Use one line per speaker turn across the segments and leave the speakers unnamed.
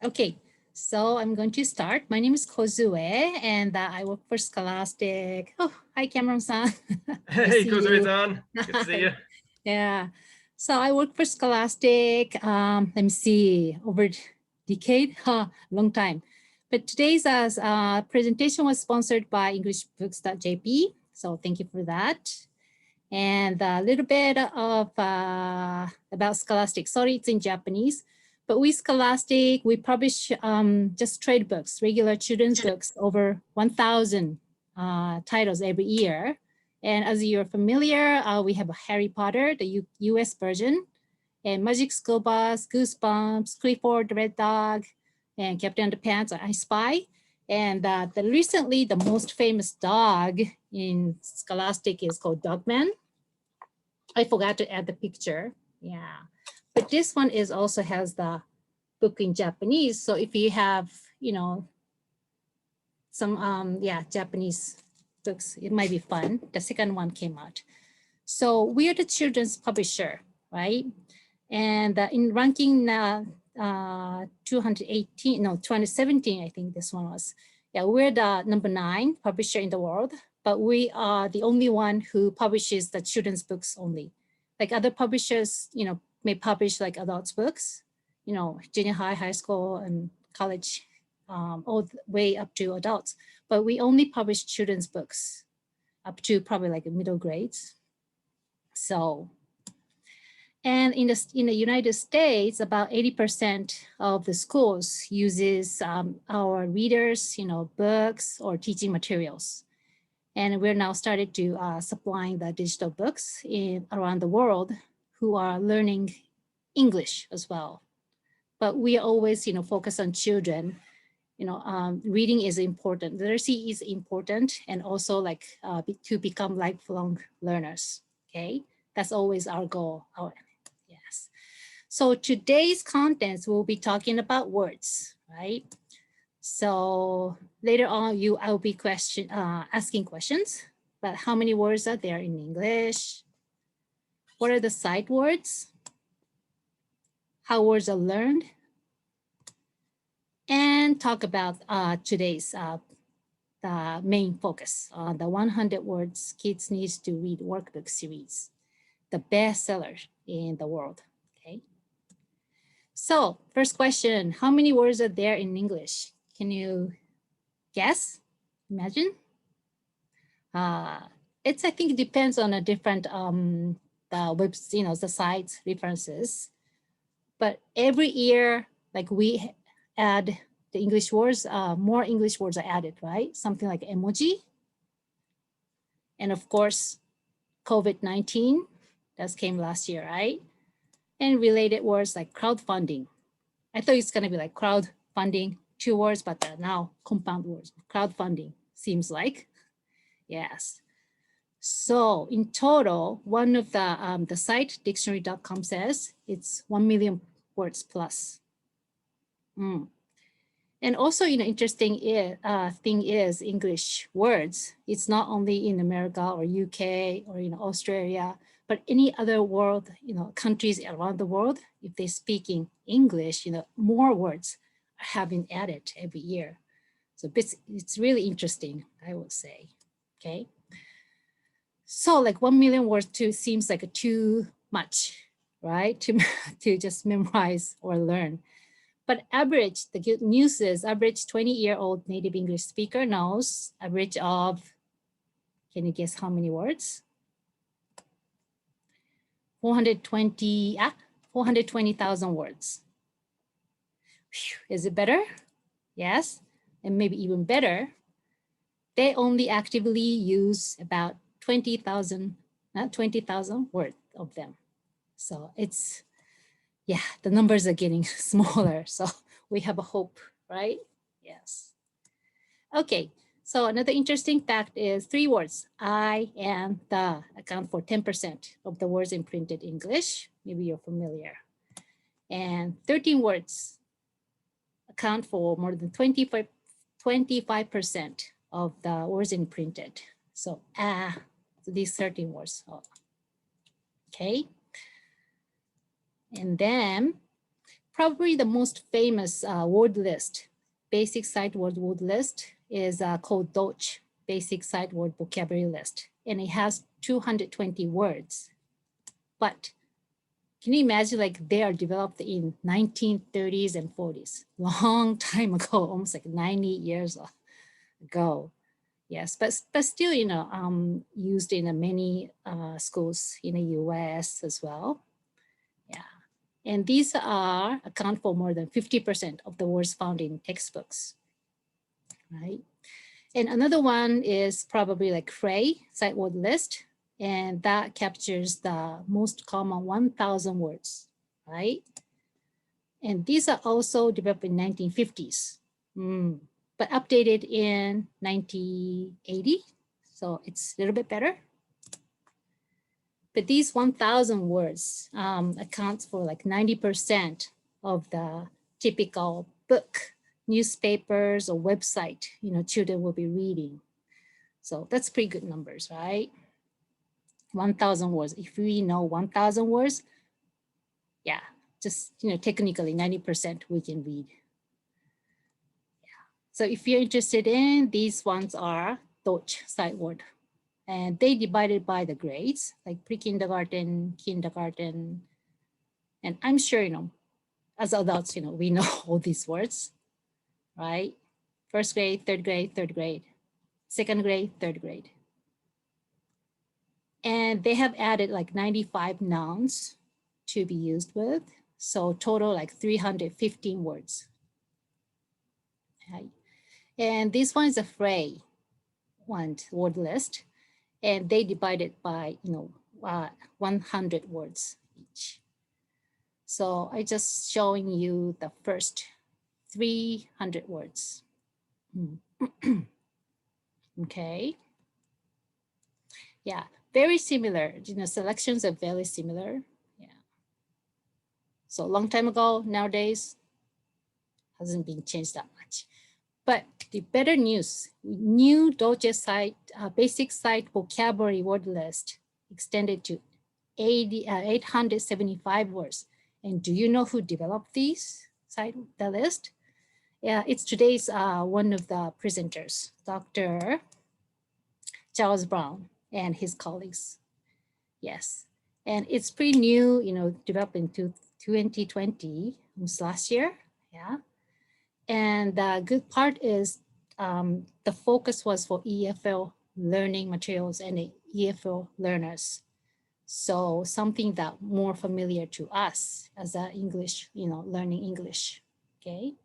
Okay, so I'm going to start. My name is Kozue, and I work for Scholastic. Oh, hi, Cameron-san. I
Hey,
see you.
Kozue-san. Good to see you.
Yeah. So I work for Scholastic. Let me see, over decade, long time. But today's presentation was sponsored by EnglishBooks.jp. So thank you for that. And a little bit of about Scholastic. Sorry, it's in Japanese. But with Scholastic, we publish just trade books, regular children's books, over 1,000 titles every year. And as you're familiar, we have a Harry Potter, the US version, and Magic School Bus, Goosebumps, Clifford the Red Dog, and Captain Underpants, I Spy. And recently, the most famous dog in Scholastic is called Dogman. I forgot to add the picture. Yeah. But this one is also has the book in Japanese. So if you have, some Japanese books, it might be fun. The second one came out. So we are the children's publisher, right? And in ranking 2017, I think this one was. Yeah, we're the number 9 publisher in the world, but we are the only one who publishes the children's books only. Like other publishers, may publish like adults books, junior high, high school, and college, all the way up to adults. But we only publish children's books up to probably like middle grades. So, and in the United States, about 80% of the schools uses our readers, books or teaching materials. And we're now started to supplying the digital books around the world who are learning English as well. But we always, focus on children. Reading is important. Literacy is important, and also like to become lifelong learners. Okay, that's always our goal. Yes. So today's contents, we'll be talking about words, right? So later on, I'll be asking questions. But how many words are there in English? What are the sight words? How words are learned? And talk about today's the main focus on the 100 words kids needs to read workbook series, the best seller in the world. Okay. So first question, how many words are there in English? Can you guess? Imagine? I think it depends on a different the webs, the sites references. But every year, like we add the English words, more English words are added, right? Something like emoji. And of course, COVID-19, that came last year, right? And related words like crowdfunding. I thought it's gonna be like crowdfunding, 2 words, but now compound words. Crowdfunding seems like, yes. So in total, one of the site dictionary.com says it's 1 million words plus. And also, interesting thing is English words. It's not only in America or UK or Australia, but any other world, countries around the world. If they're speaking English, more words have been added every year. So it's really interesting, I would say. Okay. So like 1 million words seems like too much, right? To just memorize or learn. But average, the good news is average 20-year-old native English speaker knows average of, can you guess how many words? 420,000 words. Whew, is it better? Yes, and maybe even better. They only actively use about 20,000 words of them. So it's, yeah, the numbers are getting smaller. So we have a hope, right? Yes. Okay, so another interesting fact is 3 words, I and the, account for 10% of the words in printed English. Maybe you're familiar. And 13 words account for more than 25% of the words in printed. So these 13 words. Oh. Okay. And then probably the most famous word list, basic sight word list is called Dolch, basic sight word vocabulary list. And it has 220 words. But can you imagine, like, they are developed in 1930s and 40s, long time ago, almost like 90 years ago. Yes, but still, you know, used in many schools in the US as well. Yeah, and these are account for more than 50% of the words found in textbooks, right? And another one is probably like Frey sight word list, and that captures the most common 1,000 words, right? And these are also developed in 1950s, but updated in 1980. So it's a little bit better. But these 1,000 words accounts for like 90% of the typical book, newspapers, or website, you know, children will be reading. So that's pretty good numbers, right? 1,000 words. If we know 1,000 words, yeah, just, you know, technically 90% we can read. Yeah. So if you're interested in, these ones are Dolch sight word. And they divided by the grades, like pre-kindergarten, kindergarten. And I'm sure, you know, as adults, you know, we know all these words, right? First grade, third grade, second grade, third grade. And they have added like 95 nouns to be used with. So total like 315 words. Okay. And this one is a Frey word list. And they divide it by, you know, 100 words each. So I just showing you the first 300 words. Okay. Yeah, very similar. You know, selections are very similar. Yeah. So a long time ago, nowadays, hasn't been changed that much. But the better news, new Dolch sight, basic sight vocabulary word list extended to 875 words. And do you know who developed these the list? Yeah, it's today's one of the presenters, Dr. Charles Brown and his colleagues. Yes, and it's pretty new, you know, developed in 2020, almost last year. Yeah, and the good part is the focus was for EFL learning materials and EFL learners. So something that more familiar to us as a English, you know, learning English, okay?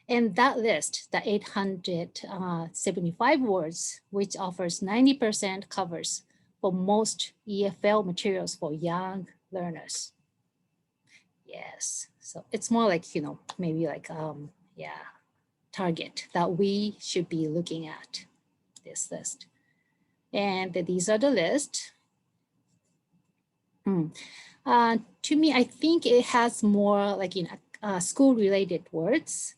And that list, the 875 words, which offers 90% covers for most EFL materials for young learners. Yes, so it's more like, you know, maybe like, yeah, target that we should be looking at this list. And these are the list. To me, I think it has more like, you know, school-related words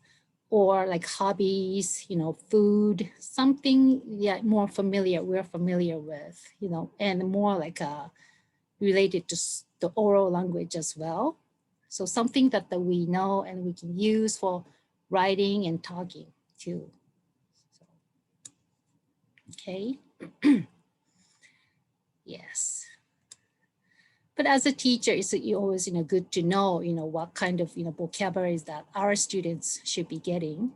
or like hobbies, you know, food, something, yeah, more familiar, we're familiar with, you know, and more like related to the oral language as well. So something that we know and we can use for writing and talking too. So, okay. Yes. But as a teacher, it's always, you know, good to know, you know, what kind of, you know, vocabularies that our students should be getting,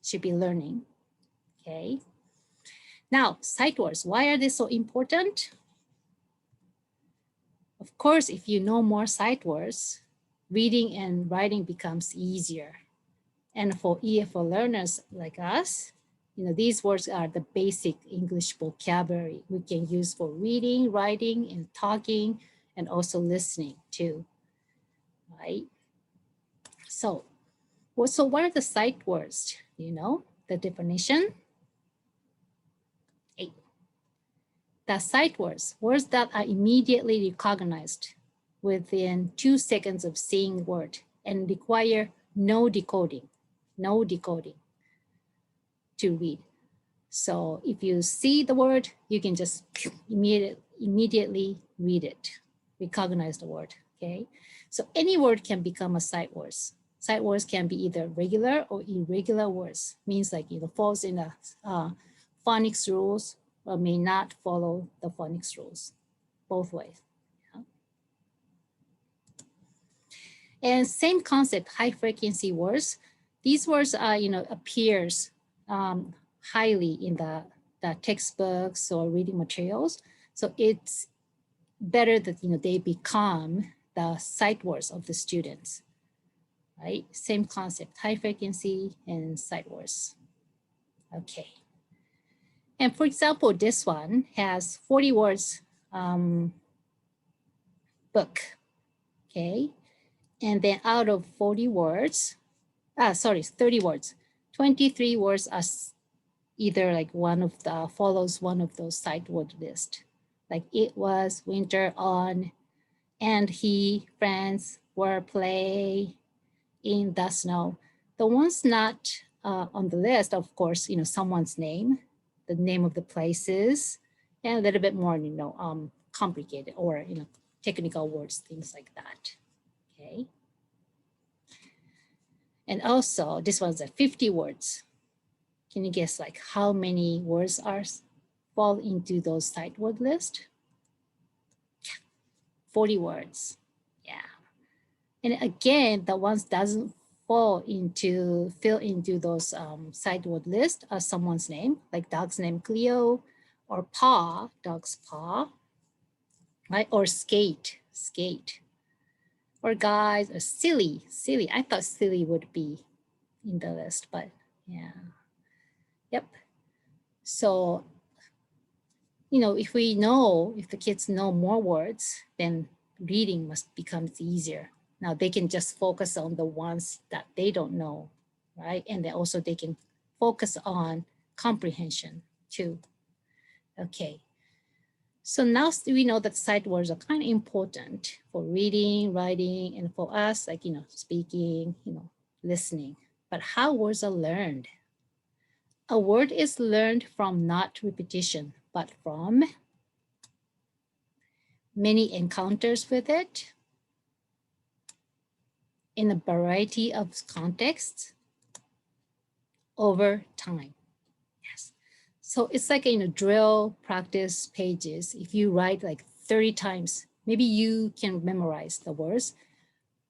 should be learning. Okay. Now, sight words, why are they so important? Of course, if you know more sight words, reading and writing becomes easier. And for EFL learners like us, you know, these words are the basic English vocabulary we can use for reading, writing, and talking, and also listening too, right? So what are the sight words? You know, the definition? 8. The sight words, words that are immediately recognized within 2 seconds of seeing word and require no decoding to read. So if you see the word, you can just immediately read it, recognize the word. okay? So any word can become a sight words. Sight words can be either regular or irregular words, means like, falls in the phonics rules or may not follow the phonics rules, both ways. Yeah. And same concept, high frequency words. These words are, appears highly in the textbooks or reading materials. So it's better that, they become the sight words of the students, right? Same concept, high frequency and sight words. Okay. And for example, this one has 40 words book, okay? And then out of 40 words, 30 words, 23 words are either like one of the, follows one of those sight word list. Like it was, winter, on, and he, friends, were, play, in the snow. The ones not on the list, of course, someone's name, the name of the places, and a little bit more, complicated or, technical words, things like that, okay? And also, this one's at 50 words. Can you guess like how many words are fall into those sight word list? 40 words, yeah. And again, the ones doesn't fill into those sight word list as someone's name, like dog's name Cleo, or paw, dog's paw, right? Or skate, or guys, or silly. I thought silly would be in the list, but yeah, yep. So, if the kids know more words, then reading must become easier. Now they can just focus on the ones that they don't know, right? And then also they can focus on comprehension too. Okay. So now we know that sight words are kind of important for reading, writing, and for us, like, speaking, listening. But how words are learned? A word is learned from not repetition, but from many encounters with it, in a variety of contexts, over time. Yes. So it's like in a drill practice pages. If you write like 30 times, maybe you can memorize the words,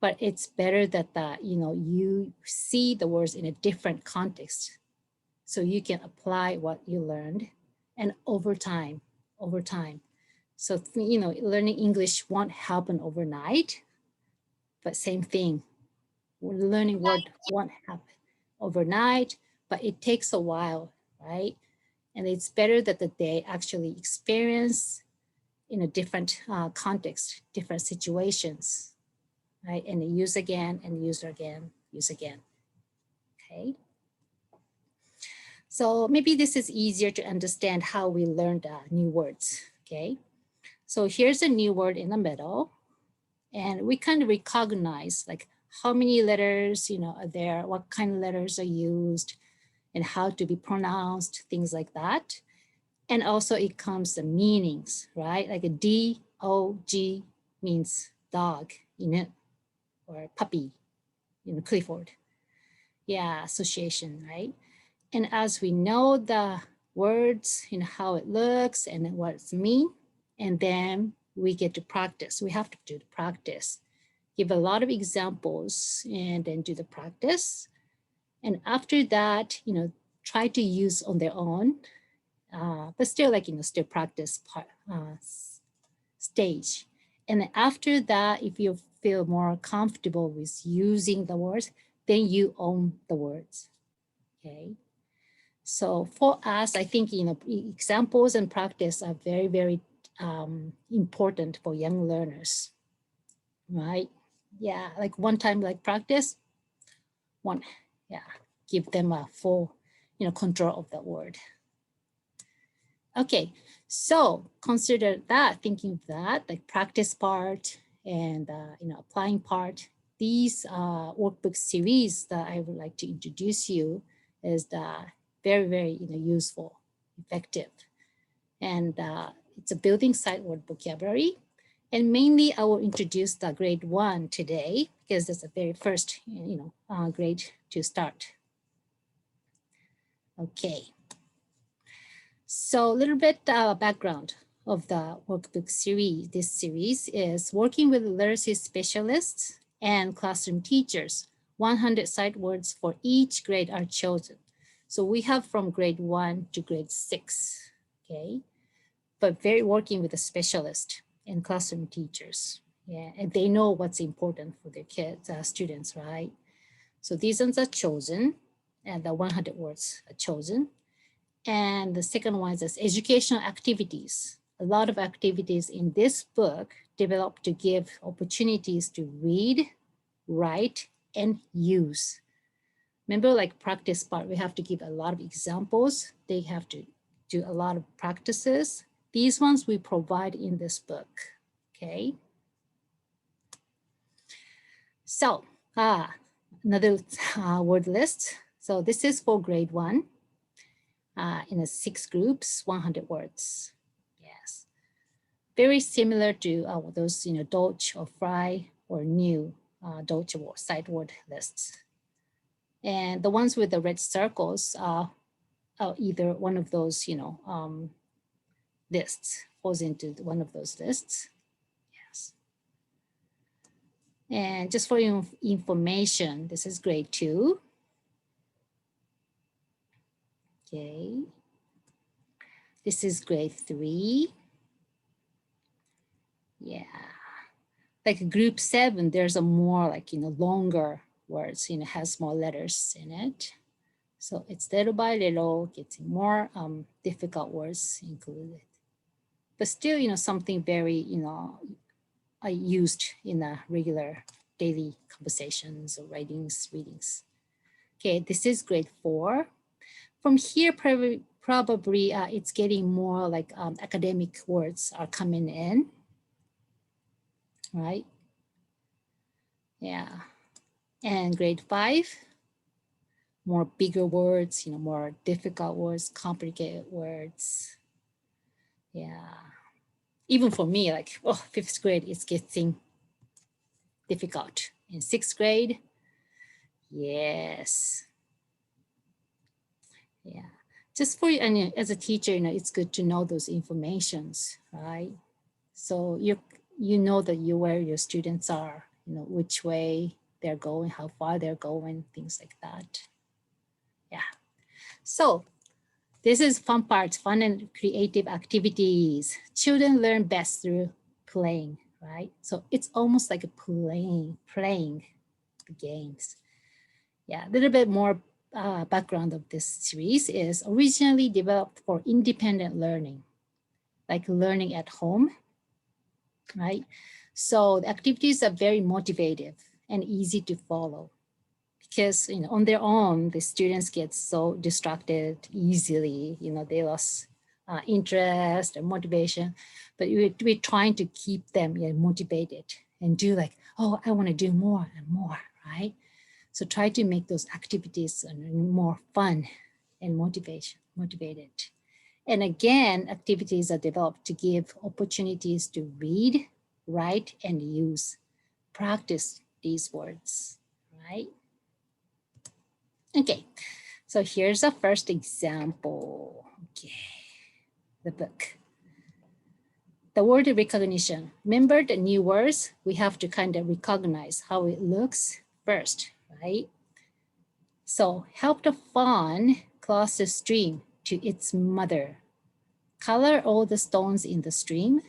but it's better that you see the words in a different context so you can apply what you learned, and over time. So, learning English won't happen overnight, but same thing. Learning word won't happen overnight, but it takes a while, right? And it's better that they actually experience in a different context, different situations, right? And they use again and use again, okay? So maybe this is easier to understand how we learned new words, okay? So here's a new word in the middle, and we kind of recognize like how many letters, are there, what kind of letters are used, and how to be pronounced, things like that. And also it comes the meanings, right? Like a D-O-G means dog, or puppy, Clifford. Yeah, association, right? And as we know the words, how it looks and what it means, and then we get to practice. We have to do the practice. Give a lot of examples and then do the practice. And after that, try to use on their own, but still like, still practice part, stage. And then after that, if you feel more comfortable with using the words, then you own the words, okay? So for us, I think, examples and practice are very, very important for young learners, right? Yeah, like one time like practice, give them a full, control of the word. Okay, so consider that, thinking of that, like practice part and, applying part. These workbook series that I would like to introduce you is very, very, useful, effective. And it's a building sight word vocabulary. And mainly I will introduce the grade 1 today because that's the very first, grade to start. Okay. So a little bit background of the workbook series. This series is working with literacy specialists and classroom teachers. 100 sight words for each grade are chosen. So we have from grade 1 to grade 6, okay? But very working with a specialist and classroom teachers. Yeah, and they know what's important for their kids, students, right? So these ones are chosen, and the 100 words are chosen. And the second one is educational activities. A lot of activities in this book developed to give opportunities to read, write, and use. Remember, like practice part, we have to give a lot of examples. They have to do a lot of practices. These ones we provide in this book, okay? So, another word list. So this is for grade 1. In a 6 groups, 100 words. Yes, very similar to those, Dolch or Fry or new Dolch or sight word lists. And the ones with the red circles are either one of those, lists, falls into one of those lists. Yes. And just for your information, this is grade 2. Okay. This is grade 3. Yeah. Like group 7, there's a more like, longer words, has more letters in it. So it's little by little getting more difficult words included. But still, something very, used in a regular daily conversations or writings, readings. Okay, this is grade 4. From here, probably it's getting more like academic words are coming in, right? Yeah. And grade 5, more bigger words, more difficult words, complicated words. Yeah. Even for me, like, 5th grade, it's getting difficult. In 6th grade, yes. Yeah. Just for you, and as a teacher, it's good to know those informations, right? So you know that where your students are, which way they're going, how far they're going, things like that. Yeah. So this is fun part, fun and creative activities. Children learn best through playing, right? So it's almost like a playing the games. Yeah, a little bit more background of this series is originally developed for independent learning, like learning at home, right? So the activities are very motivative and easy to follow because, on their own, the students get so distracted easily, they lost interest and motivation, but we're trying to keep them motivated and do like, I want to do more and more, right? So try to make those activities more fun and motivated. And again, activities are developed to give opportunities to read, write, and use. Practice these words, right? Okay, so here's a first example. Okay, the book. The word recognition. Remember the new words, we have to kind of recognize how it looks first, right? So help the fawn cross the stream to its mother. Color all the stones in the stream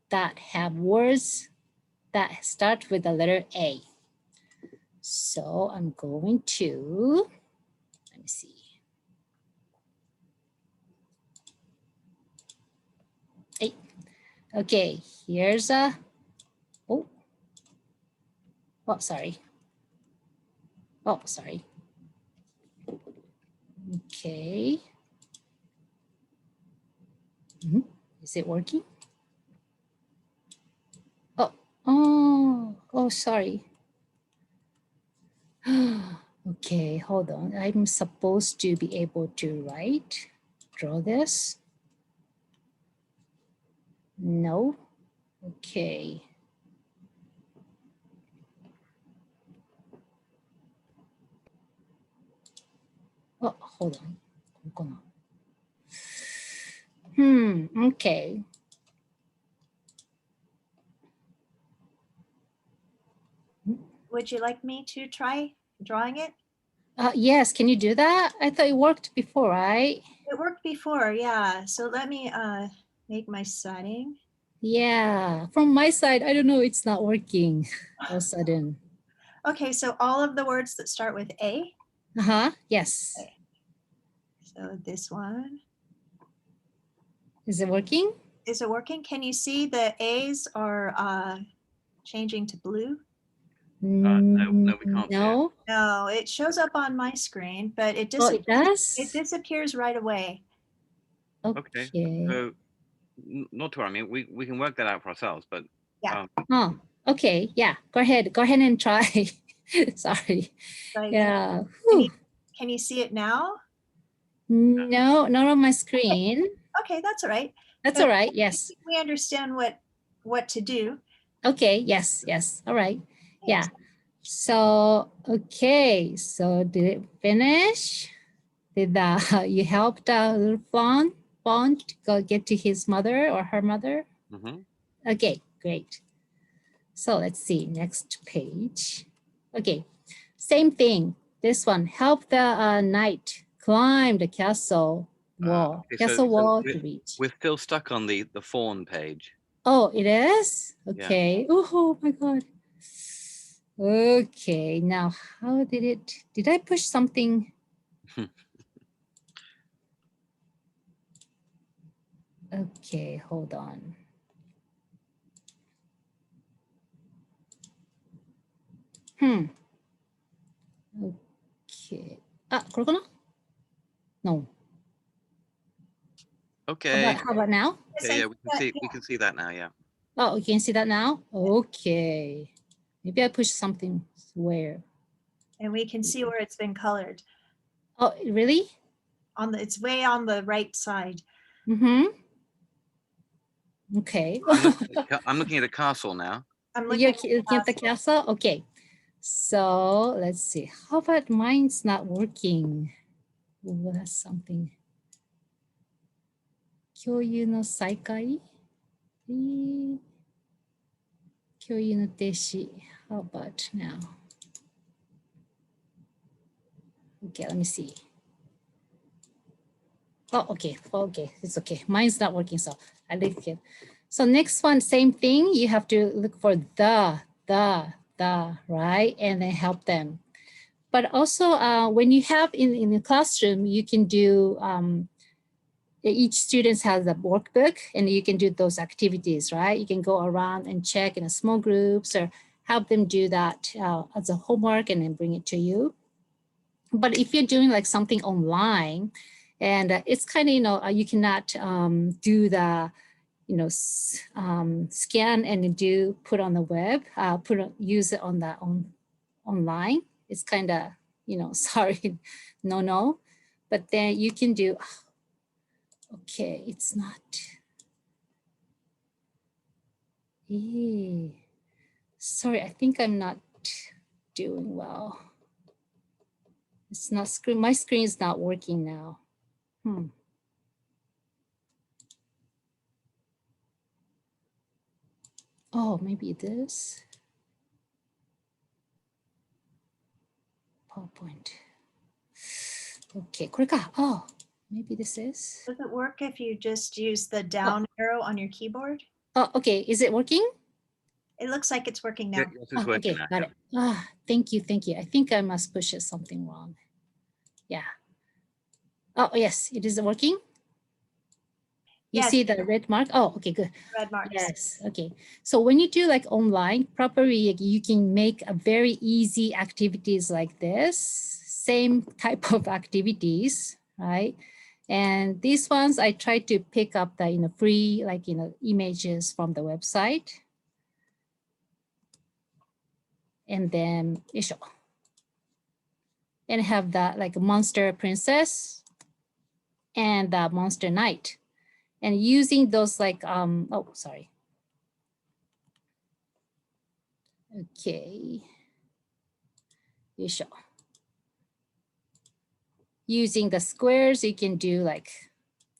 that have words that start with the letter A. So I'm going to, let me see. Hey. Okay, here's a, sorry. Sorry. Okay. Is it working? Sorry. Okay, hold on. I'm supposed to be able to draw this. No. Okay. hold on. Okay.
Would you like me to try drawing it?
Yes, can you do that? I thought it worked before, right?
It worked before, yeah. So let me make my setting.
Yeah, from my side, I don't know, it's not working all of a sudden.
Okay, so all of the words that start with A.
Yes.
Okay. So this one.
Is it working?
Is it working? Can you see the A's are changing to blue?
No, we can't see it.
No.
No, it shows up on my screen, but it
Oh, it
it
does?
disappears right away.
Okay.
So not to worry, I mean, we can work that out for ourselves, but
Yeah.
Oh, okay. Yeah, go ahead. Go ahead and try. Sorry.
Like,
Yeah.
can you see it now?
No, not on my screen.
Okay, that's all right.
That's
But
all right. Yes.
we understand what to do.
Okay. Yes. Yes. All right. Yeah. So, okay. So did it finish? Did you help the little fawn to go get to his mother or her mother? Okay, great. So let's see, next page. Okay, same thing. This one, help the knight climb the castle wall.
Okay,
Castle wall to reach.
We're still stuck on the fawn page.
Oh, it is? Okay.
Yeah.
Oh my God. Okay, now how did I push something? Okay, hold on. Okay. これかな? No.
Okay.
How about now?
Yeah, we can see that now, yeah.
Oh, you can see that now? Okay. Maybe I pushed something where.
And we can see where it's been colored.
Oh, really?
It's way on the right side.
Okay.
I'm looking at the castle now.
You're looking at the castle? Okay. So let's see. How about mine's not working? Oh, that's something. 共有の再開? 共有の停止. How about now? Okay, let me see. Oh, okay. Okay, it's okay. Mine's not working, so I like it. So next one, same thing. You have to look for the, right? And then help them. But also when you have in the classroom, you can do, each student has a workbook and you can do those activities, right? You can go around and check in a small groups or help them do that as a homework and then bring it to you. But if you're doing like something online, and it's kind of, you cannot do the, scan and put on the web, use it on the online. It's kind of, sorry, no. But then you can do, okay, it's not. Sorry, I think I'm not doing well. It's not screen. My screen is not working now. Oh, maybe this. PowerPoint. Okay, quick. Oh, maybe this is.
Does it work if you just use the down arrow on your keyboard?
Oh, okay. Is it working?
It looks like it's working now.
Yes, it's working
okay,
now.
got it. Thank you. I think I must push something wrong. Yeah. Oh, yes, it is working. You see the red mark? Oh, okay, good.
Red marks.
Yes, okay. So when you do like online, properly, you can make a very easy activities like this, same type of activities, right? And these ones, I try to pick up the free images from the website. And then and have that like monster princess and the monster knight. And using those like, oh, sorry. Okay. using the squares, you can do like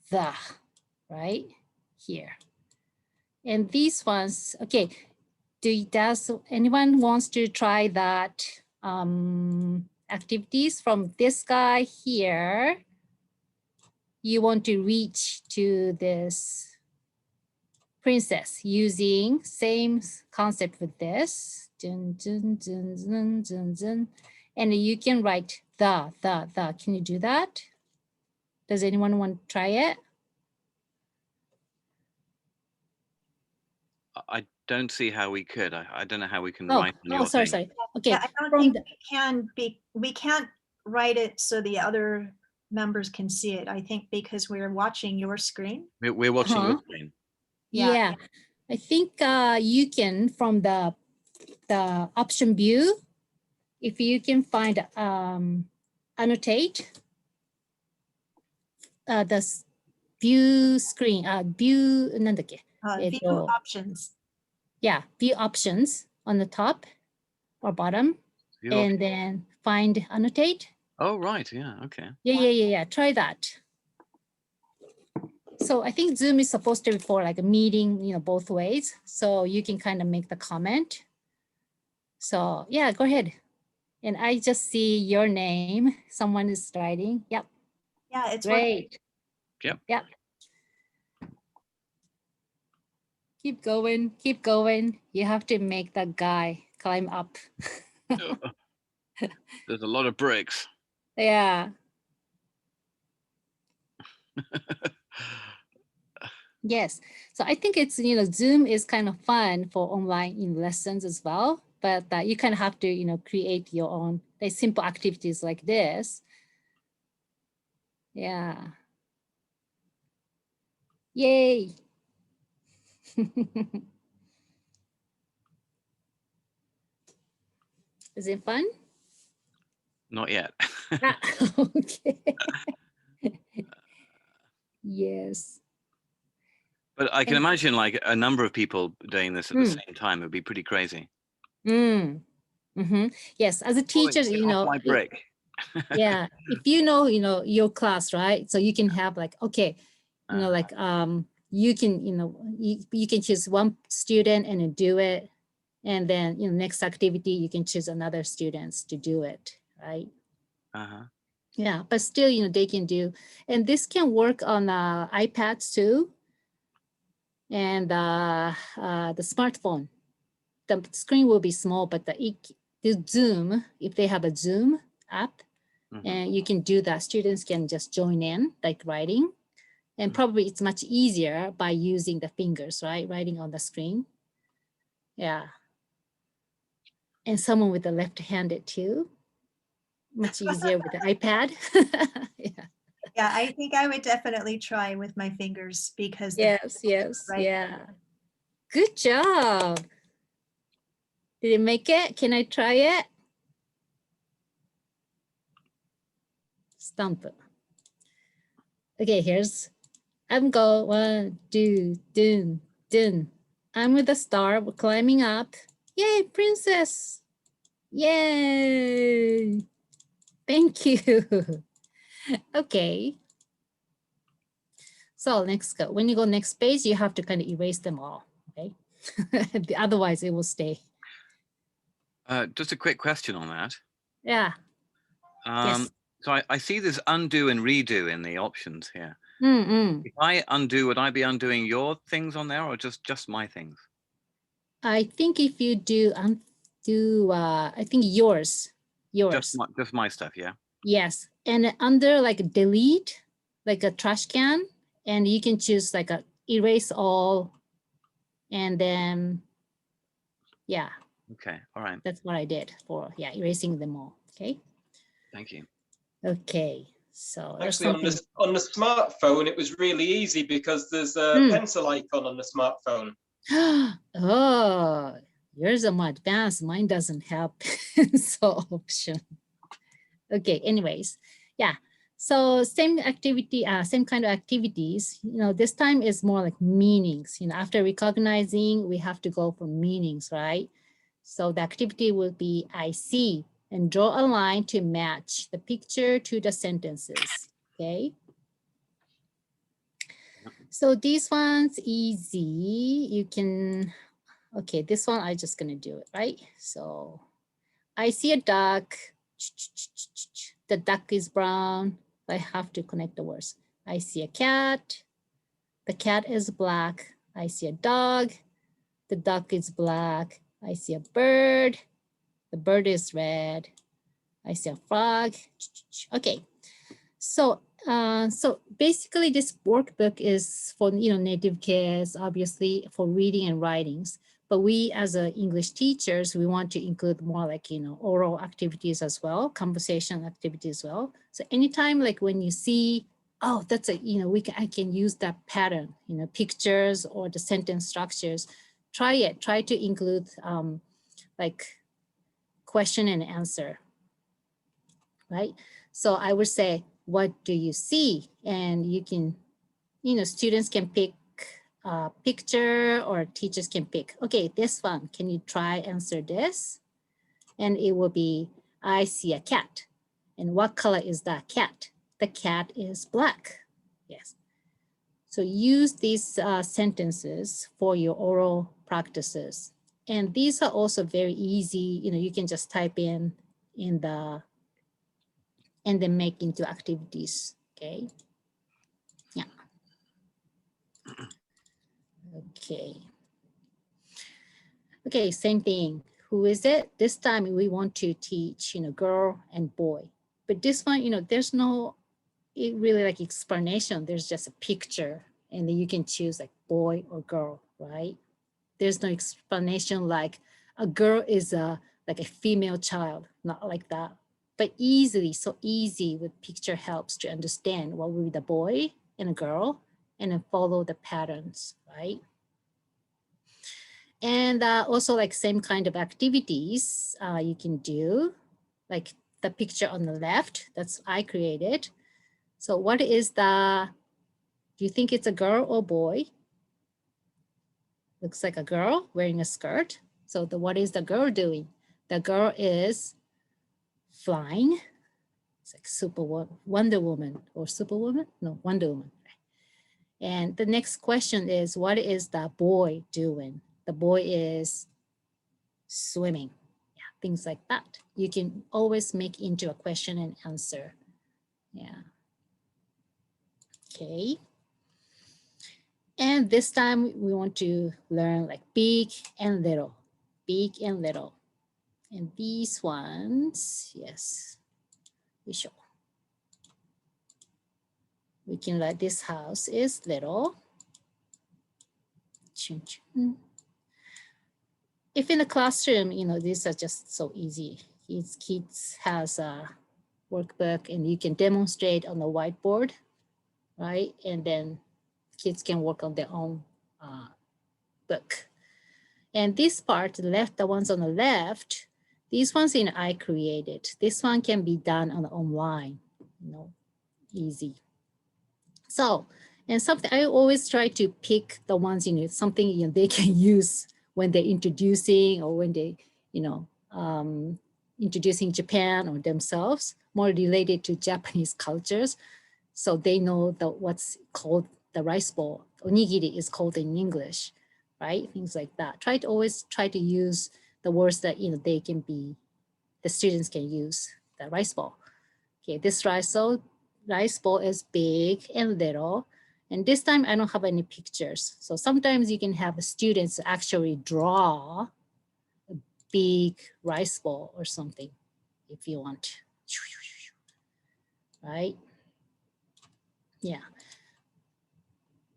the, right here. And these ones, okay, does anyone wants to try that activities from this guy here? You want to reach to this princess using same concept with this. Dun, dun, dun, dun, dun, dun. And you can write the. Can you do that? Does anyone want to try it?
I don't see how we could. I don't know how we can
Oh,
write on your
sorry,
thing.
sorry. Okay.
Yeah, I don't
from
think
the-
we can't write it so the other members can see it. I think because we're watching your screen.
We're watching your
Uh-huh.
screen.
Yeah.
Yeah, I think you can from the option view, if you can find annotate the view screen, view なんだっけ?
View options.
Yeah, view options on the top or bottom,
View
and
options.
then find annotate.
Oh, right. Yeah. Okay.
Yeah. Try that. So I think Zoom is supposed to be for like a meeting, both ways. So you can kind of make the comment. So yeah, go ahead. And I just see your name. Someone is writing. Yep.
Yeah, it's working.
Great.
Yep.
Keep going. Keep going. You have to make that guy climb up.
There's a lot of bricks.
Yeah. Yes. So I think it's, Zoom is kind of fun for online lessons as well, but you kind of have to, create your own simple activities like this. Yeah. Yay. Is it fun?
Not yet.
Okay. Yes.
But I can
And-
imagine like a number of people doing this at the same time. It'd be pretty crazy.
Yes, as a teacher,
My brick.
yeah, if you know your class, right? So you can have like, okay, like you can, you can choose one student and then do it. And then, next activity, you can choose another students to do it, right? Yeah, but still, they can do, and this can work on iPads too. And the smartphone, the screen will be small, but the Zoom, if they have a Zoom app, and you can do that. Students can just join in, like writing. And probably it's much easier by using the fingers, right? Writing on the screen. Yeah. And someone with the left-handed too. Much easier with the iPad.
Yeah, I think I would definitely try with my fingers because
Yes,
right?
yeah. Good job. Did it make it? Can I try it? Stump. Okay, here's, I'm go 1, 2, dun, dun. I'm with the star, we're climbing up. Yay, princess. Yay. Thank you. Okay. So next go. When you go next page, you have to kind of erase them all, okay? Otherwise it will stay.
Just a quick question on that.
Yeah. Yes.
So I see this undo and redo in the options here. If I undo, would I be undoing your things on there or just my things?
I think if you do undo, I think yours.
Just my stuff, yeah.
Yes, and under like delete, like a trash can, and you can choose like a erase all, and then, yeah.
Okay, all right.
That's what I did for, erasing them all, okay?
Thank you.
Okay, so
actually on the smartphone, it was really easy because there's a pencil icon on the smartphone.
Oh, yours are more advanced. Mine doesn't have pencil option. Okay, anyways, yeah. So same activity, same kind of activities, this time is more like meanings. After recognizing, we have to go for meanings, right? So the activity will be, I see and draw a line to match the picture to the sentences, okay? So these ones easy, you can, okay, this one I'm just gonna do it, right? So I see a duck, the duck is brown, I have to connect the words. I see a cat, the cat is black. I see a dog, the duck is black. I see a bird, the bird is red. I see a frog. Okay, so so basically this workbook is for native kids, obviously for reading and writings. But we as English teachers, we want to include more like oral activities as well, conversation activities as well. So anytime like when you see, oh, that's a I can use that pattern, pictures or the sentence structures. Try it. Try to include like question and answer, right? So I would say, what do you see? And you can, students can pick a picture or teachers can pick, okay, this one, can you try answer this? And it will be, I see a cat. And what color is that cat? The cat is black. Yes. So use these sentences for your oral practices. And these are also very easy. You can just type in the, and then make into activities, okay? Yeah. Okay. Okay, same thing. Who is it? This time we want to teach, girl and boy. But this one, there's no really like explanation. There's just a picture and then you can choose like boy or girl, right? There's no explanation like a girl is like a female child, not like that. But easily, so easy with picture helps to understand what will be the boy and a girl and then follow the patterns, right? And also like same kind of activities you can do, like the picture on the left, that's I created. So what is the, do you think it's a girl or boy? Looks like a girl wearing a skirt. So what is the girl doing? The girl is flying. It's like Wonder Woman or Superwoman? No, Wonder Woman. And the next question is, what is the boy doing? The boy is swimming. Yeah, things like that. You can always make into a question and answer. Yeah. Okay. And this time we want to learn like big and little, big and little. And these ones, yes, we show. We can let this house is little. If in the classroom, these are just so easy. Kids has a workbook and you can demonstrate on the whiteboard, right? And then kids can work on their own book. And this part, the ones on the left, these ones I created. This one can be done online, easy. So, and something I always try to pick the ones, something they can use when they're introducing or when they, introducing Japan or themselves, more related to Japanese cultures. So they know what's called the rice bowl. Onigiri is called in English, right? Things like that. Always try to use the words that, the students can use, the rice bowl. Okay, this rice bowl is big and little. And this time I don't have any pictures. So sometimes you can have the students actually draw a big rice bowl or something if you want. Right? Yeah.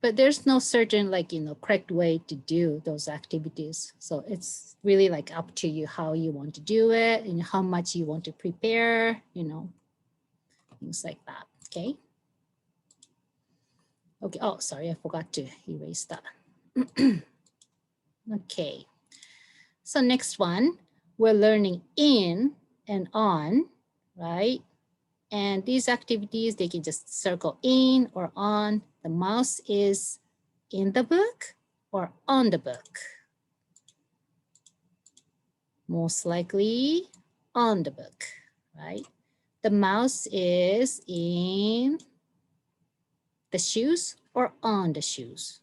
But there's no certain correct way to do those activities. So it's really like up to you how you want to do it and how much you want to prepare, things like that, okay? Okay, oh, sorry, I forgot to erase that. Okay, so next one, we're learning in and on, right? And these activities, they can just circle in or on. The mouse is in the book or on the book. Most likely on the book, right? The mouse is in the shoes or on the shoes?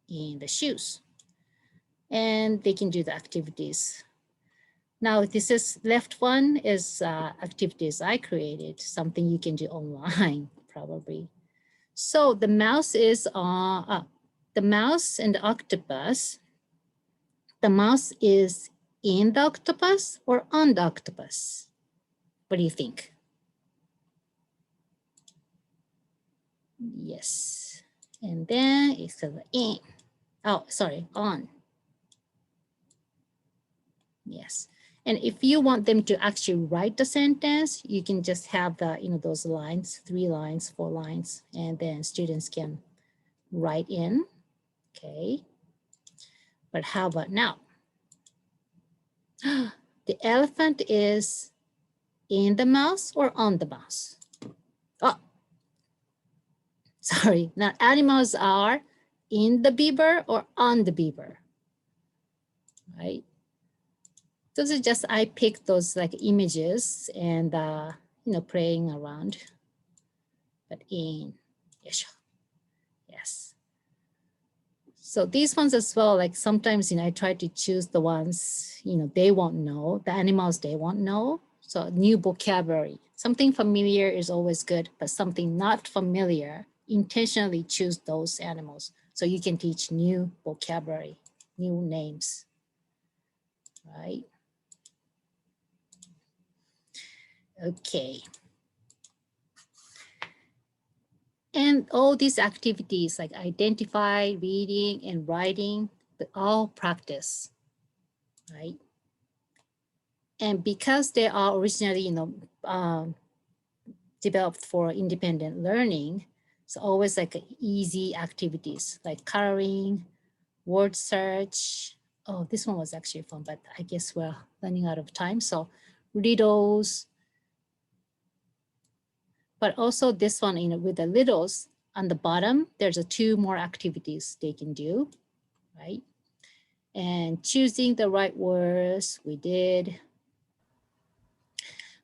In the shoes. And they can do the activities. Now this is left one is activities I created, something you can do online probably. So the mouse is the mouse and the octopus. The mouse is in the octopus or on the octopus? What do you think? Yes. And then it's in. Oh, sorry, on. Yes. And if you want them to actually write the sentence, you can just have the, those lines, 3 lines, 4 lines, and then students can write in. Okay. But how about now? The elephant is in the mouse or on the mouse? Oh, sorry. Now animals are in the beaver or on the beaver, right? Those are just, I picked those like images and, playing around, but in, yes. So these ones as well, like sometimes, I try to choose the ones, they won't know, the animals they won't know. So new vocabulary, something familiar is always good, but something not familiar, intentionally choose those animals. So you can teach new vocabulary, new names, right? Okay. And all these activities like identify, reading, and writing, but all practice, right? And because they are originally, developed for independent learning, it's always like easy activities like coloring, word search. Oh, this one was actually fun, but I guess we're running out of time. So riddles, but also this one, with the littles on the bottom, there's 2 more activities they can do, right? And choosing the right words, we did.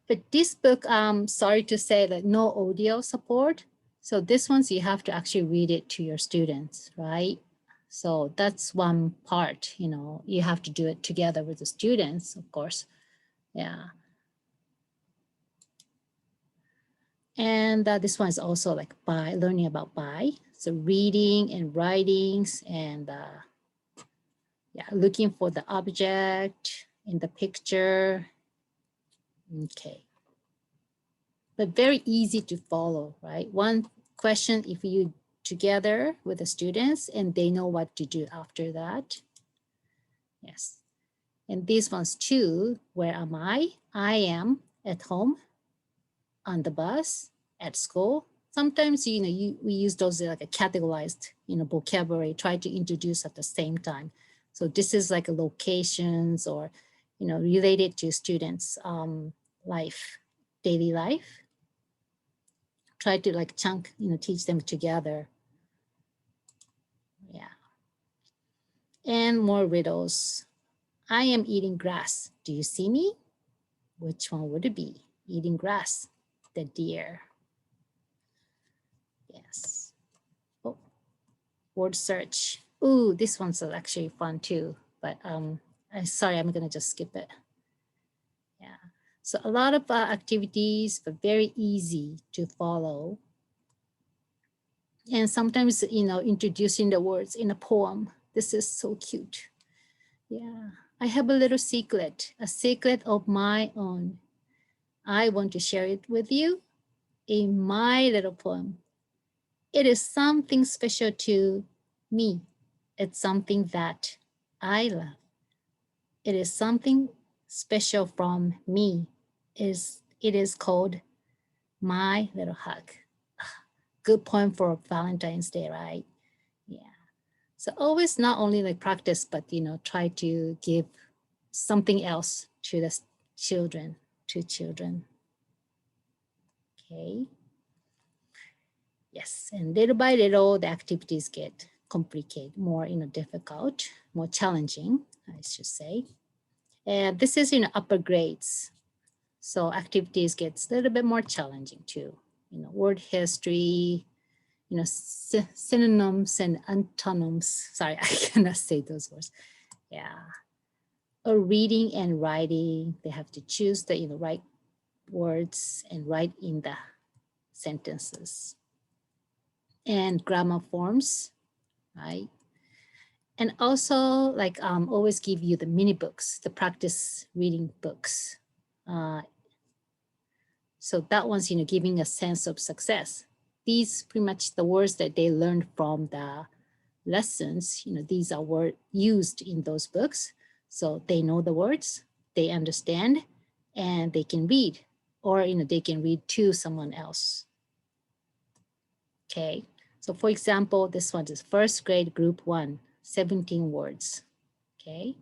But this book, sorry to say that no audio support. So this one's you have to actually read it to your students, right? So that's one part, you have to do it together with the students, of course. Yeah. And this one is also like by learning about by. So reading and writings and looking for the object in the picture. Okay. But very easy to follow, right? One question if you together with the students and they know what to do after that. Yes. And these ones too, where am I? I am at home, on the bus, at school. Sometimes, we use those like a categorized, vocabulary, try to introduce at the same time. So this is like a locations or, related to students' life, daily life. Try to like chunk, teach them together. Yeah. And more riddles. I am eating grass. Do you see me? Which one would it be? Eating grass, the deer. Yes. Oh, word search. Ooh, this one's actually fun too, but I'm sorry, I'm gonna just skip it. Yeah. So a lot of activities, but very easy to follow. And sometimes, introducing the words in a poem. This is so cute. Yeah. I have a little secret, a secret of my own. I want to share it with you in my little poem. It is something special to me. It's something that I love. It is something special from me. It is called My Little Hug. Good poem for Valentine's Day, right? Yeah. So always not only like practice, but try to give something else to the children, Okay. Yes, and little by little, the activities get complicated, more difficult, more challenging, I should say. And this is in upper grades. So activities gets a little bit more challenging too. Word history, synonyms and antonyms. Sorry, I cannot say those words. Yeah. Or reading and writing. They have to choose the right words and write in the sentences. And grammar forms, right? And also like always give you the mini books, the practice reading books. So that one's, giving a sense of success. These pretty much the words that they learned from the lessons, these are words used in those books. So they know the words, they understand, and they can read, or, they can read to someone else. Okay, so for example, this one is first grade group 1, 17 words. Okay,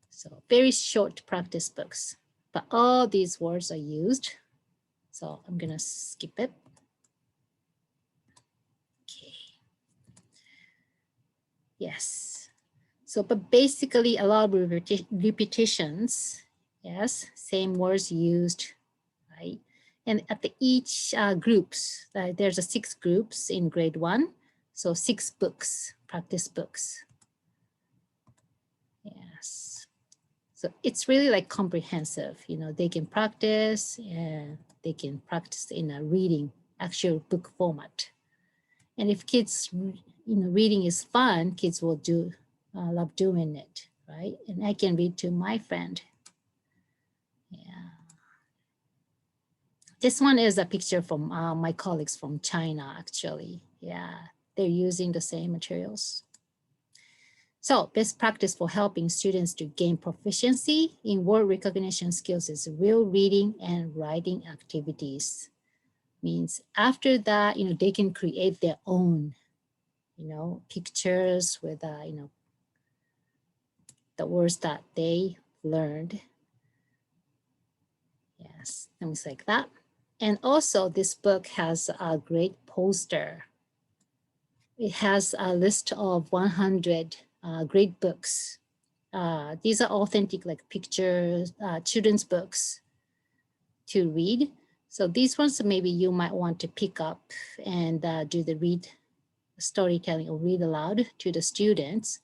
so very short practice books, but all these words are used. So I'm gonna skip it. Okay. Yes. So, but basically a lot of repetitions. Yes, same words used, right? And at each groups, there's 6 groups in grade 1. So 6 books, practice books. Yes. So it's really like comprehensive, they can practice and they can practice in a reading, actual book format. And if kids, reading is fun, kids will love doing it, right? And I can read to my friend. Yeah. This one is a picture from my colleagues from China, actually. Yeah, they're using the same materials. So best practice for helping students to gain proficiency in word recognition skills is real reading and writing activities. Means after that, they can create their own, pictures with, the words that they learned. Yes, things like that. And also this book has a great poster. It has a list of 100 great books. These are authentic like pictures, children's books to read. So these ones maybe you might want to pick up and do the storytelling or read aloud to the students.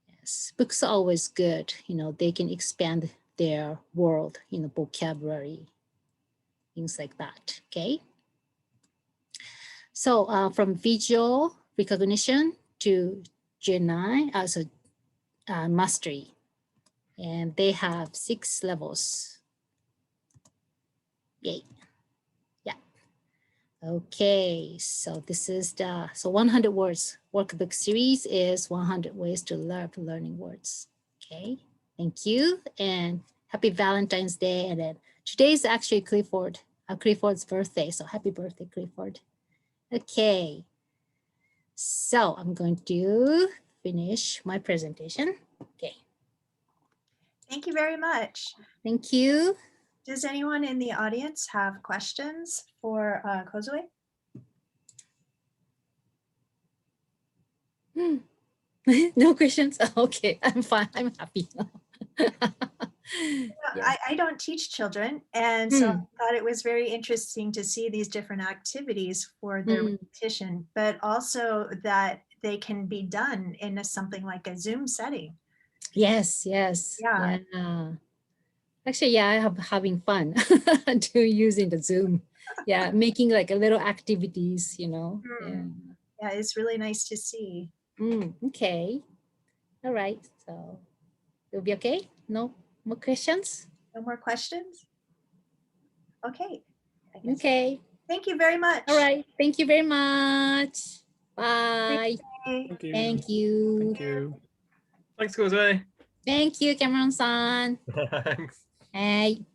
Yes, books are always good. They can expand their world, vocabulary, things like that, okay? So from visual recognition to Gen9, also mastery. And they have 6 levels. Yay. Yeah. Okay, so this is the 100 words workbook series is 100 ways to love learning words. Okay, thank you and happy Valentine's Day. And then today is actually Clifford's birthday. So happy birthday, Clifford. Okay, so I'm going to finish my presentation. Okay.
Thank you very much.
Thank you.
Does anyone in the audience have questions for Kozue?
No questions? Okay, I'm fine. I'm happy. Yeah.
I don't teach children, and so I thought it was very interesting to see these different activities for their repetition, but also that they can be done in something like a Zoom setting.
Yes.
Yeah.
Actually, yeah, I have having fun to using the Zoom. Yeah, making like a little activities, Yeah.
Yeah, it's really nice to see.
Okay. All right. So it'll be okay. No more questions?
No more questions? Okay.
Okay.
Thank you very much.
All right. Thank you very much. Bye.
Thank
you.
Thank you.
Thank you. Thanks, Kozue.
Thank you, Cameron-san.
Thanks.
Hey.